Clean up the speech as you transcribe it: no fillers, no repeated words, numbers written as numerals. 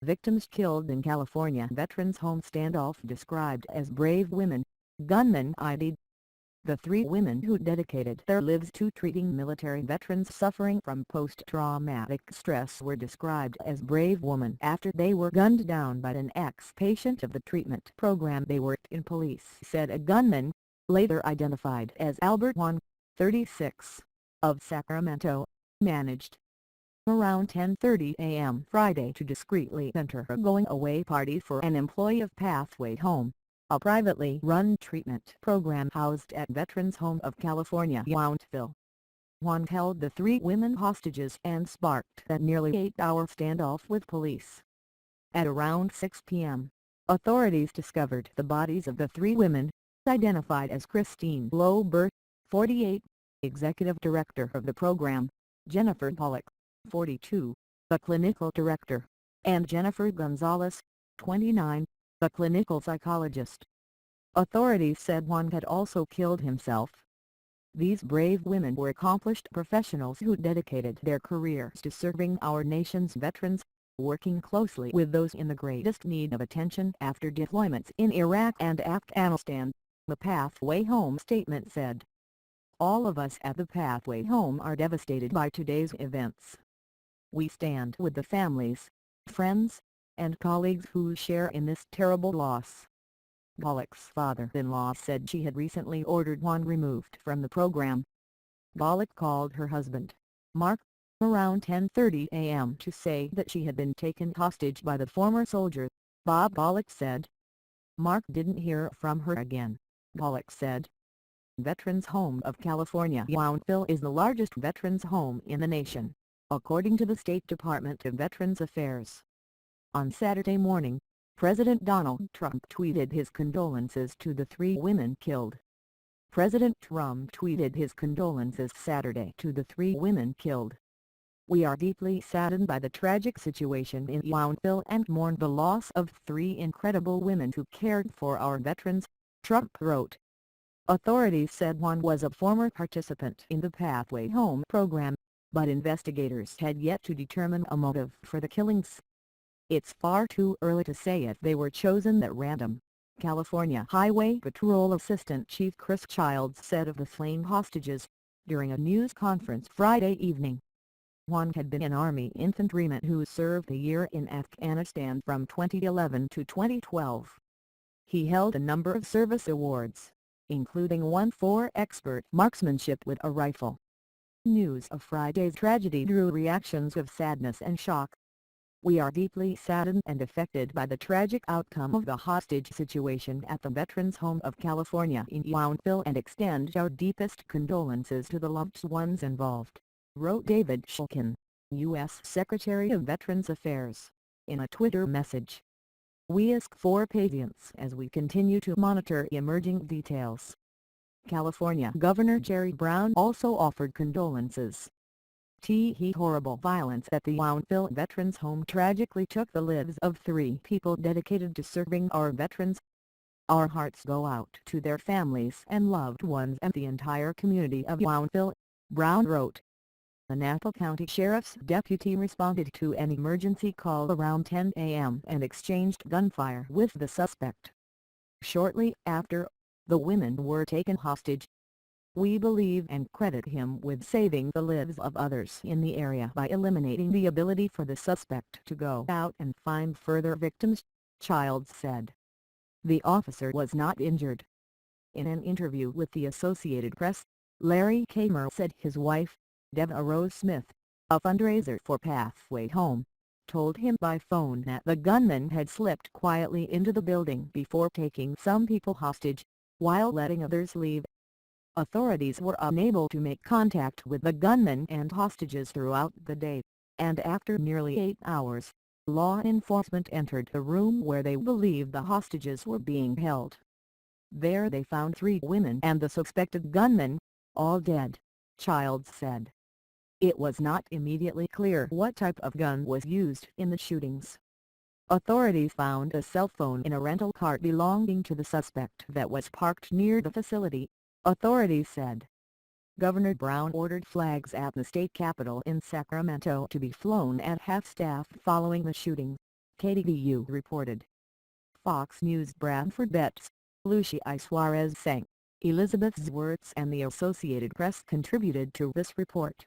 Victims killed in California Veterans Home standoff described as brave women, gunman ID'd. The three women who dedicated their lives to treating military veterans suffering from post-traumatic stress were described as brave women after they were gunned down by an ex-patient of the treatment program they worked in. Police said a gunman, later identified as Albert Juan, 36, of Sacramento, managed around 10:30 a.m. Friday to discreetly enter a going-away party for an employee of Pathway Home, a privately run treatment program housed at Veterans Home of California, Yountville. Juan held the three women hostages and sparked a nearly 8-hour standoff with police. At around 6 p.m., authorities discovered the bodies of the three women, identified as Christine Lober, 48, executive director of the program, Jennifer Pollock, 42, the clinical director, and Jennifer Gonzalez, 29, the clinical psychologist. Authorities said Juan had also killed himself. These brave women were accomplished professionals who dedicated their careers to serving our nation's veterans, working closely with those in the greatest need of attention after deployments in Iraq and Afghanistan, the Pathway Home statement said. All of us at the Pathway Home are devastated by today's events. We stand with the families, friends, and colleagues who share in this terrible loss. Pollock's father-in-law said she had recently ordered Juan removed from the program. Pollock called her husband, Mark, around 10:30 a.m. to say that she had been taken hostage by the former soldier, Bob Pollock said. Mark didn't hear from her again, Pollock said. Veterans Home of California Yountville is the largest veterans home in the nation, according to the State Department of Veterans Affairs. On Saturday morning, President Donald Trump tweeted his condolences to the three women killed. President Trump tweeted his condolences Saturday to the three women killed. We are deeply saddened by the tragic situation in Yountville and mourn the loss of three incredible women who cared for our veterans, Trump wrote. Authorities said Juan was a former participant in the Pathway Home program, but investigators had yet to determine a motive for the killings. It's far too early to say if they were chosen at random, California Highway Patrol Assistant Chief Chris Childs said of the slain hostages, during a news conference Friday evening. Juan had been an Army infantryman who served a year in Afghanistan from 2011 to 2012. He held a number of service awards, including one for expert marksmanship with a rifle. News of Friday's tragedy drew reactions of sadness and shock. We are deeply saddened and affected by the tragic outcome of the hostage situation at the Veterans Home of California in Yountville and extend our deepest condolences to the loved ones involved, wrote David Shulkin, U.S. Secretary of Veterans Affairs, in a Twitter message. We ask for patience as we continue to monitor emerging details. California Governor Jerry Brown also offered condolences. Horrible violence at the Yountville Veterans Home tragically took the lives of three people dedicated to serving our veterans. Our hearts go out to their families and loved ones and the entire community of Yountville, Brown wrote. The Napa County Sheriff's deputy responded to an emergency call around 10 a.m. and exchanged gunfire with the suspect. Shortly after, the women were taken hostage. We believe and credit him with saving the lives of others in the area by eliminating the ability for the suspect to go out and find further victims, Childs said. The officer was not injured. In an interview with the Associated Press, Larry Kamer said his wife, Deva Rose Smith, a fundraiser for Pathway Home, told him by phone that the gunman had slipped quietly into the building before taking some people hostage, while letting others leave. Authorities were unable to make contact with the gunman and hostages throughout the day, and after nearly 8 hours, law enforcement entered the room where they believed the hostages were being held. There they found three women and the suspected gunman, all dead, Childs said. It was not immediately clear what type of gun was used in the shootings. Authorities found a cell phone in a rental car belonging to the suspect that was parked near the facility, authorities said. Governor Brown ordered flags at the state capitol in Sacramento to be flown at half-staff following the shooting, KDVU reported. Fox News Bradford Betts, Lucia Suarez sang, Elizabeth Zwerts and the Associated Press contributed to this report.